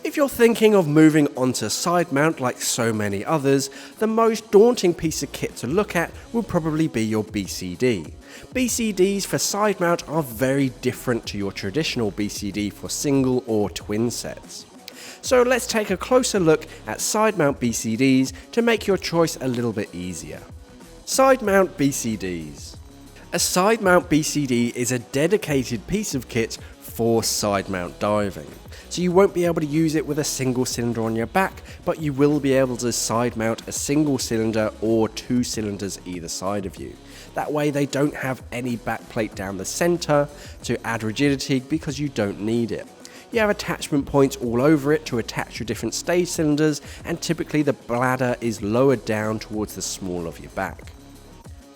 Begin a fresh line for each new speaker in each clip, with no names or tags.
If you're thinking of moving onto side mount like so many others, the most daunting piece of kit to look at will probably be your BCD. BCDs for side mount are very different to your traditional BCD for single or twin sets. So let's take a closer look at side mount BCDs to make your choice a little bit easier. Side mount BCDs. A side mount BCD is a dedicated piece of kit for side mount diving. So you won't be able to use it with a single cylinder on your back, but you will be able to side mount a single cylinder or two cylinders either side of you. That way they don't have any backplate down the center to add rigidity because you don't need it. You have attachment points all over it to attach your different stage cylinders, and typically the bladder is lowered down towards the small of your back.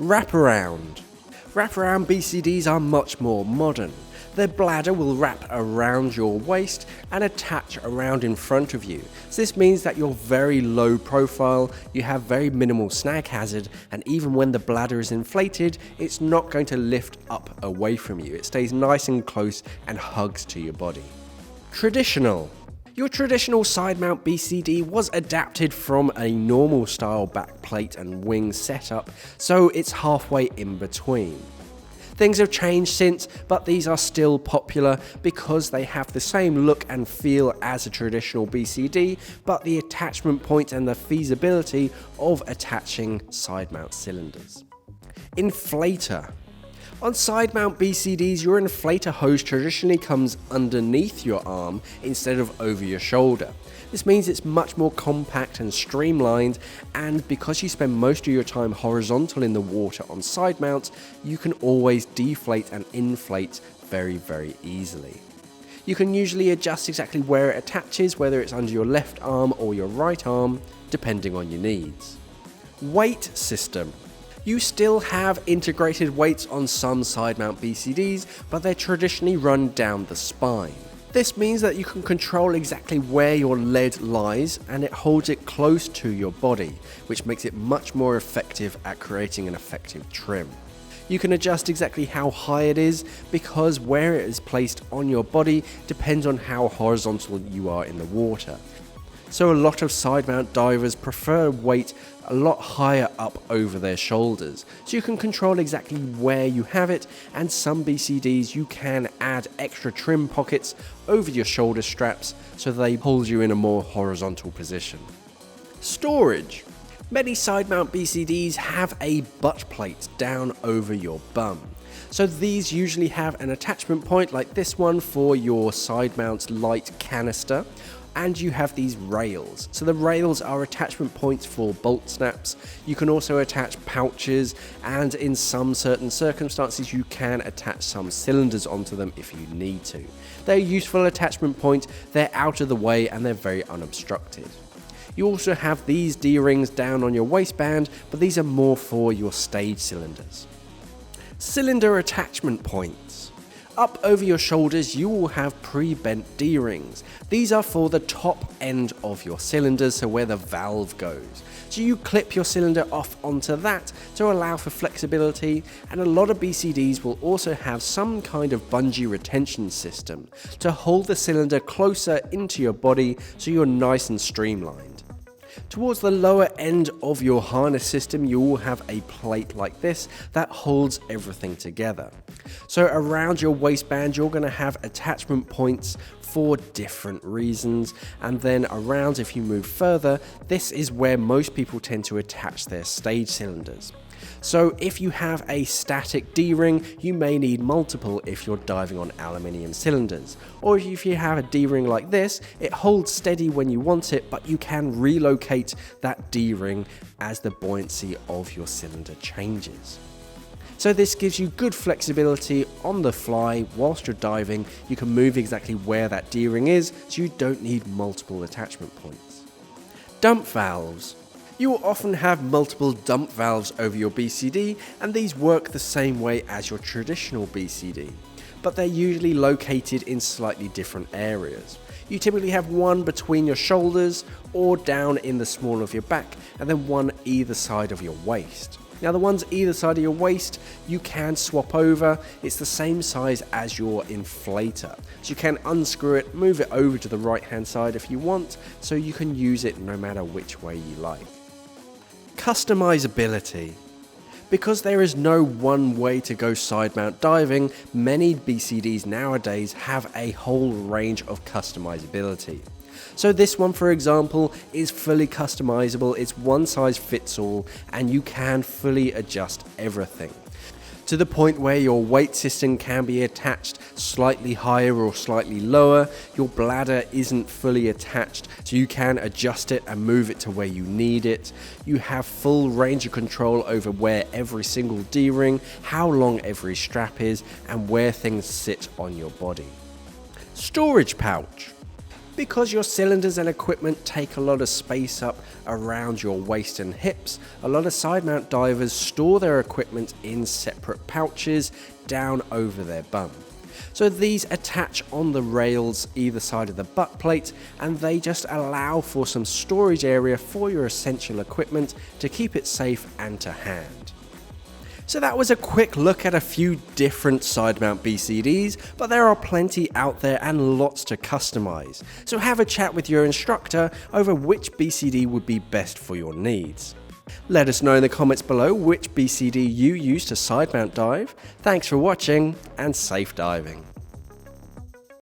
Wraparound. Wraparound BCDs are much more modern. Their bladder will wrap around your waist and attach around in front of you. So this means that you're very low profile, you have very minimal snag hazard, and even when the bladder is inflated, it's not going to lift up away from you. It stays nice and close and hugs to your body. Traditional. Your traditional side mount BCD was adapted from a normal style backplate and wing setup, so it's halfway in between. Things have changed since, but these are still popular because they have the same look and feel as a traditional BCD, but the attachment point and the feasibility of attaching side mount cylinders. Inflator. On side mount BCDs, your inflator hose traditionally comes underneath your arm instead of over your shoulder. This means it's much more compact and streamlined, and because you spend most of your time horizontal in the water on side mounts, you can always deflate and inflate very easily. You can usually adjust exactly where it attaches, whether it's under your left arm or your right arm, depending on your needs. Weight system. You still have integrated weights on some side mount BCDs, but they're traditionally run down the spine. This means that you can control exactly where your lead lies, and it holds it close to your body, which makes it much more effective at creating an effective trim. You can adjust exactly how high it is because where it is placed on your body depends on how horizontal you are in the water. So a lot of side mount divers prefer weight a lot higher up over their shoulders, so you can control exactly where you have it, and some BCDs you can add extra trim pockets over your shoulder straps so they hold you in a more horizontal position. Storage. Many side mount BCDs have a butt plate down over your bum. So these usually have an attachment point like this one for your side mount light canister, and you have these rails. So the rails are attachment points for bolt snaps. You can also attach pouches, and in some certain circumstances you can attach some cylinders onto them if you need to. They're a useful attachment point, they're out of the way, and they're very unobstructed. You also have these D-rings down on your waistband, but these are more for your stage cylinders. Cylinder attachment points. Up over your shoulders you will have pre-bent D-rings. These are for the top end of your cylinders, so where the valve goes. So you clip your cylinder off onto that to allow for flexibility, and a lot of BCDs will also have some kind of bungee retention system to hold the cylinder closer into your body so you're nice and streamlined. Towards the lower end of your harness system, you will have a plate like this that holds everything together. So around your waistband, you're going to have attachment points for different reasons, and then around, if you move further, this is where most people tend to attach their stage cylinders. So if you have a static D-ring, you may need multiple if you're diving on aluminium cylinders. Or if you have a D-ring like this, it holds steady when you want it, but you can relocate that D-ring as the buoyancy of your cylinder changes. So this gives you good flexibility on the fly whilst you're diving. You can move exactly where that D-ring is, so you don't need multiple attachment points. Dump valves. You will often have multiple dump valves over your BCD, and these work the same way as your traditional BCD, but they're usually located in slightly different areas. You typically have one between your shoulders or down in the small of your back, and then one either side of your waist. Now the ones either side of your waist, you can swap over. It's the same size as your inflator. So you can unscrew it, move it over to the right hand side if you want, so you can use it no matter which way you like. Customizability. Because there is no one way to go side mount diving, many BCDs nowadays have a whole range of customizability. So this one, for example, is fully customizable, it's one size fits all, and you can fully adjust everything. To the point where your weight system can be attached slightly higher or slightly lower. Your bladder isn't fully attached, so you can adjust it and move it to where you need it. You have full range of control over where every single D-ring, how long every strap is, and where things sit on your body. Storage pouch. Because your cylinders and equipment take a lot of space up around your waist and hips, a lot of side mount divers store their equipment in separate pouches down over their bum. So these attach on the rails either side of the butt plate, and they just allow for some storage area for your essential equipment to keep it safe and to hand. So that was a quick look at a few different side mount BCDs, but there are plenty out there and lots to customize. So have a chat with your instructor over which BCD would be best for your needs. Let us know in the comments below which BCD you use to side mount dive. Thanks for watching and safe diving.